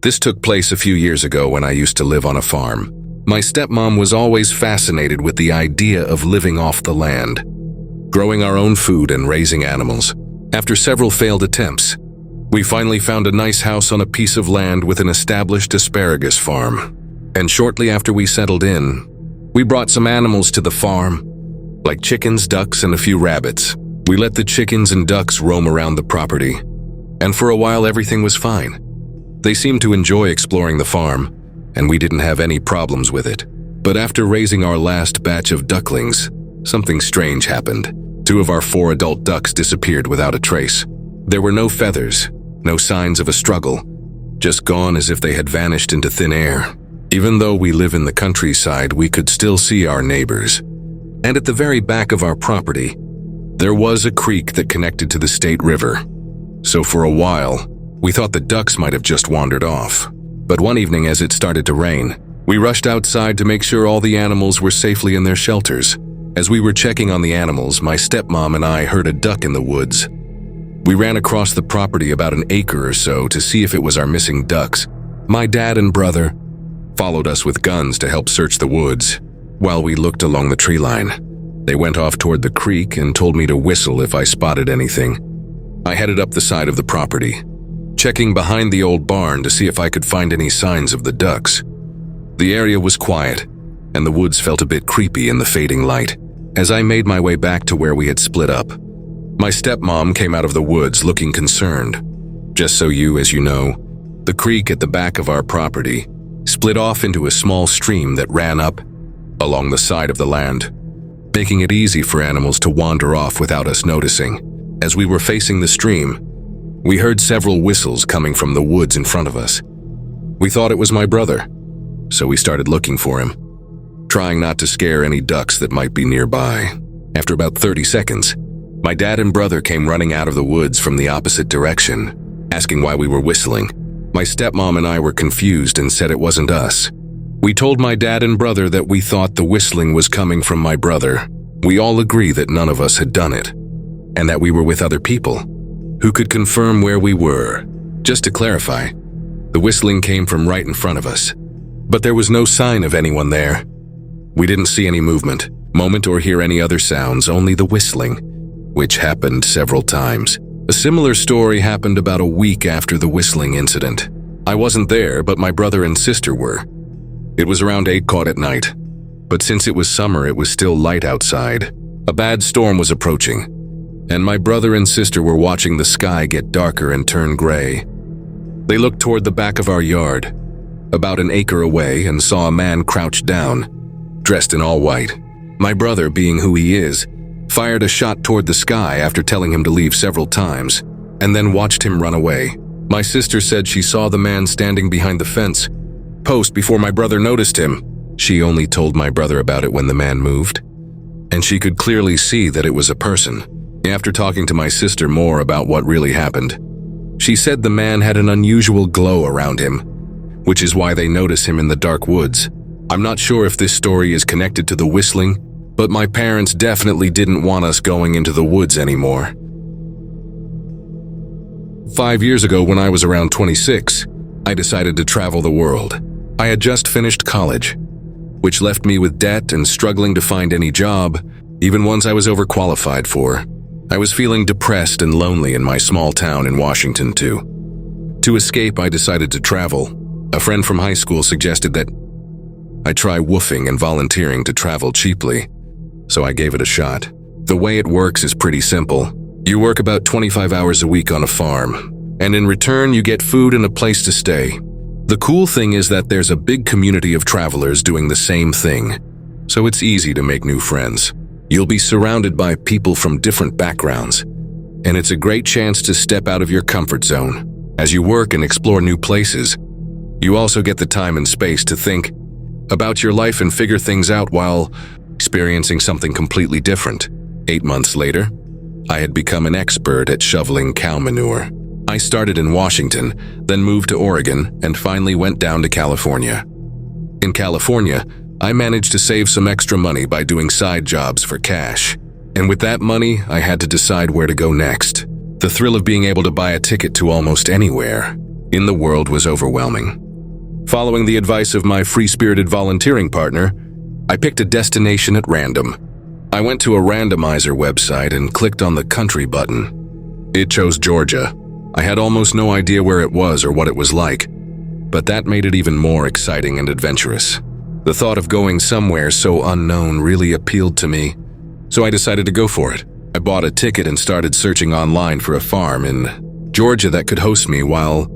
This took place a few years ago when I used to live on a farm. My stepmom was always fascinated with the idea of living off the land, growing our own food and raising animals. After several failed attempts, we finally found a nice house on a piece of land with an established asparagus farm. And shortly after we settled in, we brought some animals to the farm, like chickens, ducks, and a few rabbits. We let the chickens and ducks roam around the property, and for a while everything was fine. They seemed to enjoy exploring the farm, and we didn't have any problems with it. But after raising our last batch of ducklings, something strange happened. 2 of our 4 adult ducks disappeared without a trace. There were no feathers, no signs of a struggle, just gone as if they had vanished into thin air. Even though we live in the countryside, we could still see our neighbors. And at the very back of our property, there was a creek that connected to the state river. So for a while, we thought the ducks might have just wandered off. But one evening as it started to rain, we rushed outside to make sure all the animals were safely in their shelters. As we were checking on the animals, my stepmom and I heard a duck in the woods. We ran across the property about an acre or so to see if it was our missing ducks. My dad and brother followed us with guns to help search the woods. While we looked along the tree line, they went off toward the creek and told me to whistle if I spotted anything. I headed up the side of the property, checking behind the old barn to see if I could find any signs of the ducks. The area was quiet, and the woods felt a bit creepy in the fading light. As I made my way back to where we had split up, my stepmom came out of the woods looking concerned. Just so as you know, the creek at the back of our property split off into a small stream that ran up along the side of the land, making it easy for animals to wander off without us noticing. As we were facing the stream, we heard several whistles coming from the woods in front of us. We thought it was my brother, so we started looking for him, trying not to scare any ducks that might be nearby. After about 30 seconds, my dad and brother came running out of the woods from the opposite direction, asking why we were whistling. My stepmom and I were confused and said it wasn't us. We told my dad and brother that we thought the whistling was coming from my brother. We all agree that none of us had done it, and that we were with other people who could confirm where we were. Just to clarify, the whistling came from right in front of us, but there was no sign of anyone there. We didn't see any movement, or hear any other sounds, only the whistling, which happened several times. A similar story happened about a week after the whistling incident. I wasn't there, but my brother and sister were. It was around 8 at night, but since it was summer, it was still light outside. A bad storm was approaching, and my brother and sister were watching the sky get darker and turn gray. They looked toward the back of our yard, about an acre away, and saw a man crouched down, dressed in all white. My brother, being who he is, fired a shot toward the sky after telling him to leave several times, and then watched him run away. My sister said she saw the man standing behind the fence post before my brother noticed him. She only told my brother about it when the man moved, and she could clearly see that it was a person. After talking to my sister more about what really happened, she said the man had an unusual glow around him, which is why they notice him in the dark woods. I'm not sure if this story is connected to the whistling, but my parents definitely didn't want us going into the woods anymore. 5 years ago, when I was around 26, I decided to travel the world. I had just finished college, which left me with debt and struggling to find any job, even ones I was overqualified for. I was feeling depressed and lonely in my small town in Washington, too. To escape, I decided to travel. A friend from high school suggested that I try woofing and volunteering to travel cheaply, so I gave it a shot. The way it works is pretty simple. You work about 25 hours a week on a farm, and in return you get food and a place to stay. The cool thing is that there's a big community of travelers doing the same thing, so it's easy to make new friends. You'll be surrounded by people from different backgrounds, and it's a great chance to step out of your comfort zone. As you work and explore new places, you also get the time and space to think about your life and figure things out while experiencing something completely different. 8 months later, I had become an expert at shoveling cow manure. I started in Washington, then moved to Oregon, and finally went down to California. In California, I managed to save some extra money by doing side jobs for cash. And with that money, I had to decide where to go next. The thrill of being able to buy a ticket to almost anywhere in the world was overwhelming. Following the advice of my free-spirited volunteering partner, I picked a destination at random. I went to a randomizer website and clicked on the country button. It chose Georgia. I had almost no idea where it was or what it was like, but that made it even more exciting and adventurous. The thought of going somewhere so unknown really appealed to me, so I decided to go for it. I bought a ticket and started searching online for a farm in Georgia that could host me while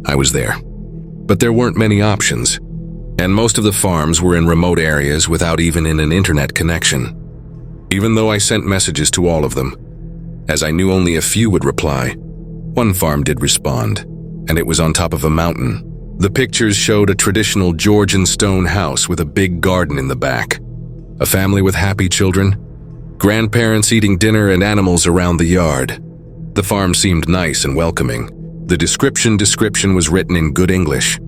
I was there. But there weren't many options, and most of the farms were in remote areas without even an internet connection. Even though I sent messages to all of them, as I knew only a few would reply, one farm did respond, and it was on top of a mountain. The pictures showed a traditional Georgian stone house with a big garden in the back, a family with happy children, grandparents eating dinner, and animals around the yard. The farm seemed nice and welcoming. The description was written in good English,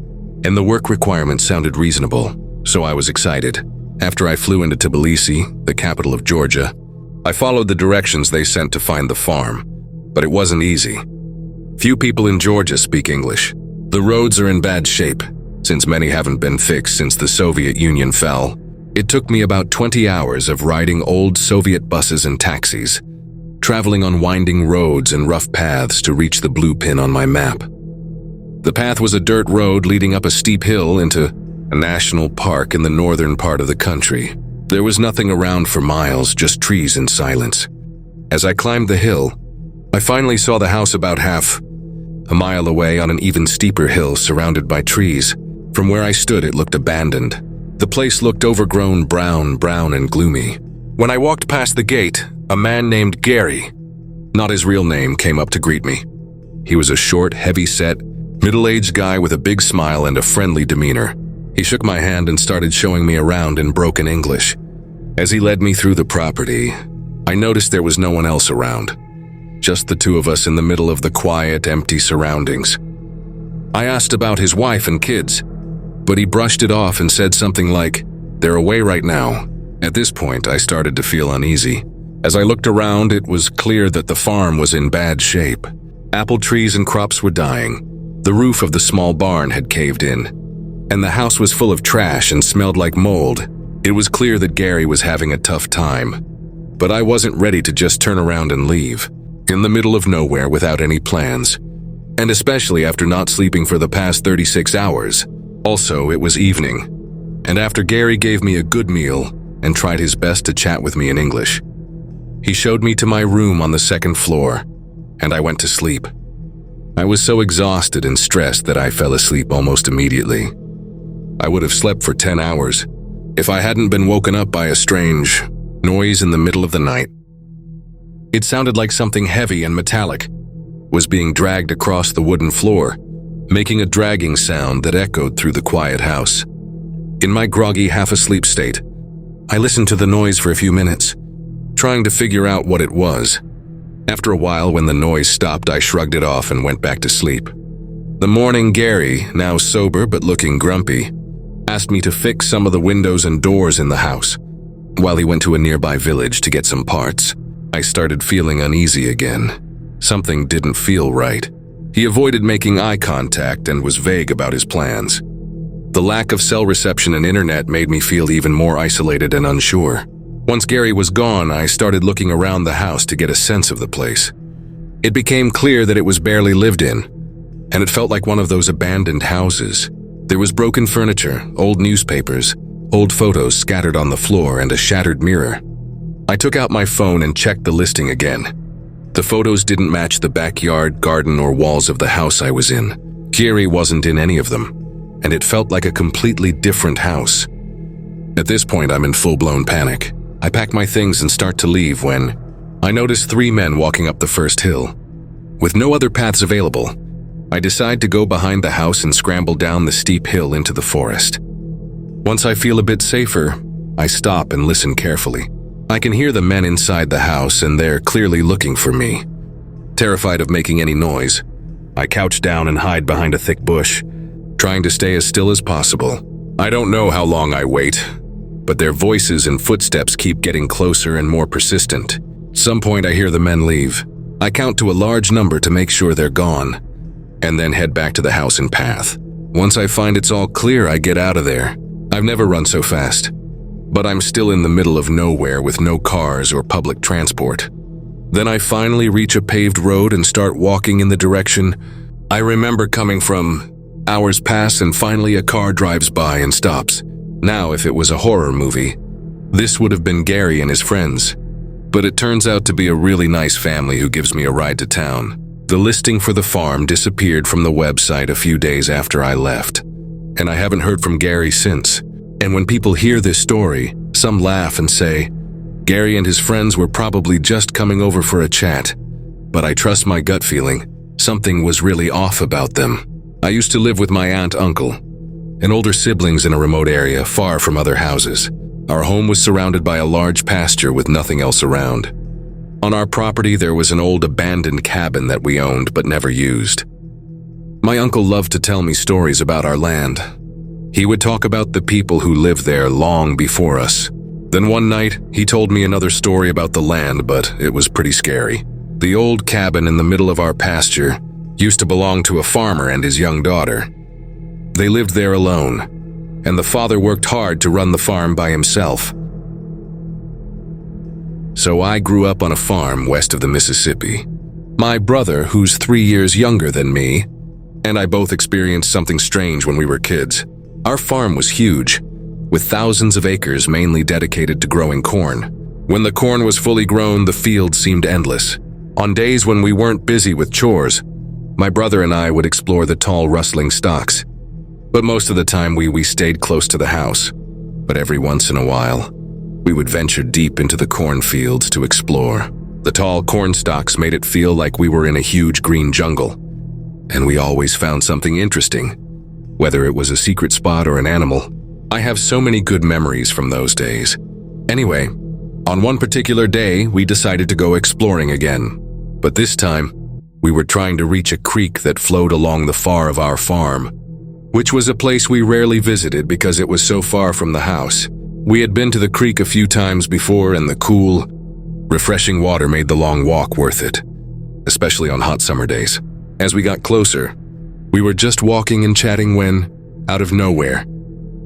and the work requirements sounded reasonable, so I was excited. After I flew into Tbilisi, the capital of Georgia, I followed the directions they sent to find the farm, but it wasn't easy. Few people in Georgia speak English. The roads are in bad shape, since many haven't been fixed since the Soviet Union fell. It took me about 20 hours of riding old Soviet buses and taxis, traveling on winding roads and rough paths to reach the blue pin on my map. The path was a dirt road leading up a steep hill into a national park in the northern part of the country. There was nothing around for miles, just trees and silence. As I climbed the hill, I finally saw the house about half a mile away on an even steeper hill surrounded by trees. From where I stood, it looked abandoned. The place looked overgrown, brown and gloomy. When I walked past the gate, a man named Gary, not his real name, came up to greet me. He was a short, heavy-set, middle-aged guy with a big smile and a friendly demeanor. He shook my hand and started showing me around in broken English. As he led me through the property, I noticed there was no one else around. Just the two of us in the middle of the quiet, empty surroundings. I asked about his wife and kids, but he brushed it off and said something like, "They're away right now." At this point, I started to feel uneasy. As I looked around, it was clear that the farm was in bad shape. Apple trees and crops were dying. The roof of the small barn had caved in, and the house was full of trash and smelled like mold. It was clear that Gary was having a tough time, but I wasn't ready to just turn around and leave, in the middle of nowhere without any plans, and especially after not sleeping for the past 36 hours. Also, it was evening, and after Gary gave me a good meal and tried his best to chat with me in English, he showed me to my room on the second floor, and I went to sleep. I was so exhausted and stressed that I fell asleep almost immediately. I would have slept for 10 hours if I hadn't been woken up by a strange noise in the middle of the night. It sounded like something heavy and metallic was being dragged across the wooden floor, making a dragging sound that echoed through the quiet house. In my groggy, half-asleep state, I listened to the noise for a few minutes, trying to figure out what it was. After a while, when the noise stopped, I shrugged it off and went back to sleep. The morning, Gary, now sober but looking grumpy, asked me to fix some of the windows and doors in the house, while he went to a nearby village to get some parts. I started feeling uneasy again. Something didn't feel right. He avoided making eye contact and was vague about his plans. The lack of cell reception and internet made me feel even more isolated and unsure. Once Gary was gone, I started looking around the house to get a sense of the place. It became clear that it was barely lived in, and it felt like one of those abandoned houses. There was broken furniture, old newspapers, old photos scattered on the floor, and a shattered mirror. I took out my phone and checked the listing again. The photos didn't match the backyard, garden, or walls of the house I was in. Gary wasn't in any of them, and it felt like a completely different house. At this point, I'm in full-blown panic. I pack my things and start to leave when I notice 3 men walking up the first hill. With no other paths available, I decide to go behind the house and scramble down the steep hill into the forest. Once I feel a bit safer, I stop and listen carefully. I can hear the men inside the house, and they're clearly looking for me. Terrified of making any noise, I couch down and hide behind a thick bush, trying to stay as still as possible. I don't know how long I wait, but their voices and footsteps keep getting closer and more persistent. At some point, I hear the men leave. I count to a large number to make sure they're gone, and then head back to the house in Path. Once I find it's all clear, I get out of there. I've never run so fast. But I'm still in the middle of nowhere with no cars or public transport. Then I finally reach a paved road and start walking in the direction I remember coming from. Hours pass and finally a car drives by and stops. Now, if it was a horror movie, this would have been Gary and his friends. But it turns out to be a really nice family who gives me a ride to town. The listing for the farm disappeared from the website a few days after I left, and I haven't heard from Gary since. And when people hear this story, some laugh and say, Gary and his friends were probably just coming over for a chat. But I trust my gut feeling. Something was really off about them. I used to live with my aunt-uncle, and older siblings in a remote area far from other houses. Our home was surrounded by a large pasture with nothing else around. On our property, there was an old abandoned cabin that we owned but never used. My uncle loved to tell me stories about our land. He would talk about the people who lived there long before us. Then one night, he told me another story about the land, but it was pretty scary. The old cabin in the middle of our pasture used to belong to a farmer and his young daughter. They lived there alone, and the father worked hard to run the farm by himself. So I grew up on a farm west of the Mississippi. My brother, who's 3 years younger than me, and I both experienced something strange when we were kids. Our farm was huge, with thousands of acres mainly dedicated to growing corn. When the corn was fully grown, the field seemed endless. On days when we weren't busy with chores, my brother and I would explore the tall, rustling stalks. But most of the time we stayed close to the house. But every once in a while, we would venture deep into the cornfields to explore. The tall corn stalks made it feel like we were in a huge green jungle. And we always found something interesting, whether it was a secret spot or an animal. I have so many good memories from those days. Anyway, on one particular day, we decided to go exploring again. But this time, we were trying to reach a creek that flowed along the far of our farm, which was a place we rarely visited because it was so far from the house. We had been to the creek a few times before, and the cool, refreshing water made the long walk worth it, especially on hot summer days. As we got closer, we were just walking and chatting when, out of nowhere,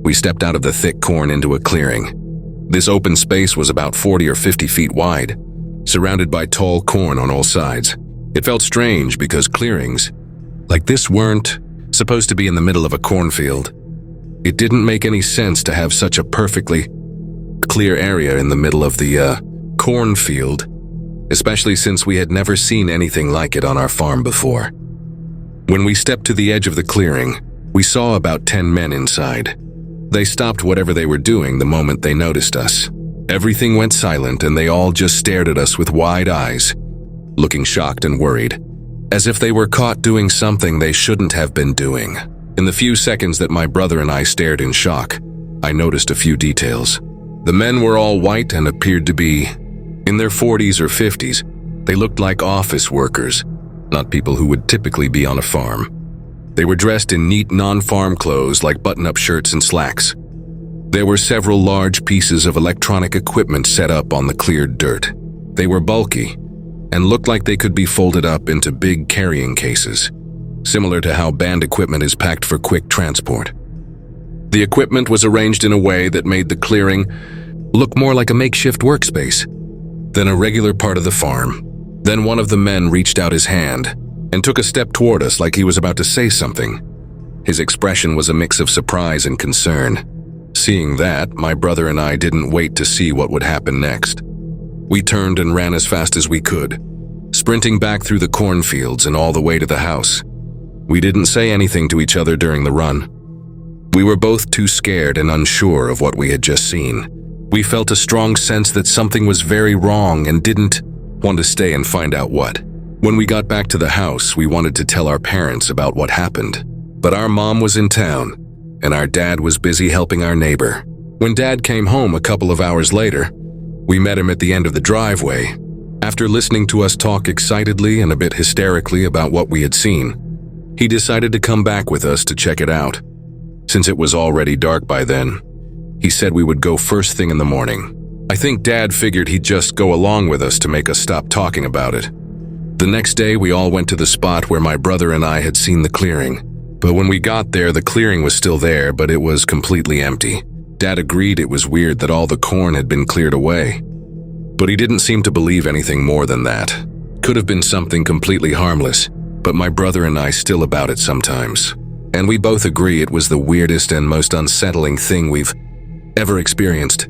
we stepped out of the thick corn into a clearing. This open space was about 40 or 50 feet wide, surrounded by tall corn on all sides. It felt strange because clearings like this weren't supposed to be in the middle of a cornfield. It didn't make any sense to have such a perfectly clear area in the middle of the cornfield, especially since we had never seen anything like it on our farm before. When we stepped to the edge of the clearing, we saw about 10 men inside. They stopped whatever they were doing the moment they noticed us. Everything went silent and they all just stared at us with wide eyes, looking shocked and worried, as if they were caught doing something they shouldn't have been doing. In the few seconds that my brother and I stared in shock, I noticed a few details. The men were all white and appeared to be in their 40s or 50s. They looked like office workers, not people who would typically be on a farm. They were dressed in neat non-farm clothes like button-up shirts and slacks. There were several large pieces of electronic equipment set up on the cleared dirt. They were bulky and looked like they could be folded up into big carrying cases, similar to how band equipment is packed for quick transport. The equipment was arranged in a way that made the clearing look more like a makeshift workspace than a regular part of the farm. Then one of the men reached out his hand and took a step toward us like he was about to say something. His expression was a mix of surprise and concern. Seeing that, my brother and I didn't wait to see what would happen next. We turned and ran as fast as we could, sprinting back through the cornfields and all the way to the house. We didn't say anything to each other during the run. We were both too scared and unsure of what we had just seen. We felt a strong sense that something was very wrong and didn't want to stay and find out what. When we got back to the house, we wanted to tell our parents about what happened, but our mom was in town, and our dad was busy helping our neighbor. When Dad came home a couple of hours later, we met him at the end of the driveway. After listening to us talk excitedly and a bit hysterically about what we had seen, he decided to come back with us to check it out. Since it was already dark by then, he said we would go first thing in the morning. I think Dad figured he'd just go along with us to make us stop talking about it. The next day, we all went to the spot where my brother and I had seen the clearing. But when we got there, the clearing was still there, but it was completely empty. Dad agreed it was weird that all the corn had been cleared away. But he didn't seem to believe anything more than that. Could have been something completely harmless, but my brother and I still about it sometimes. And we both agree it was the weirdest and most unsettling thing we've ever experienced.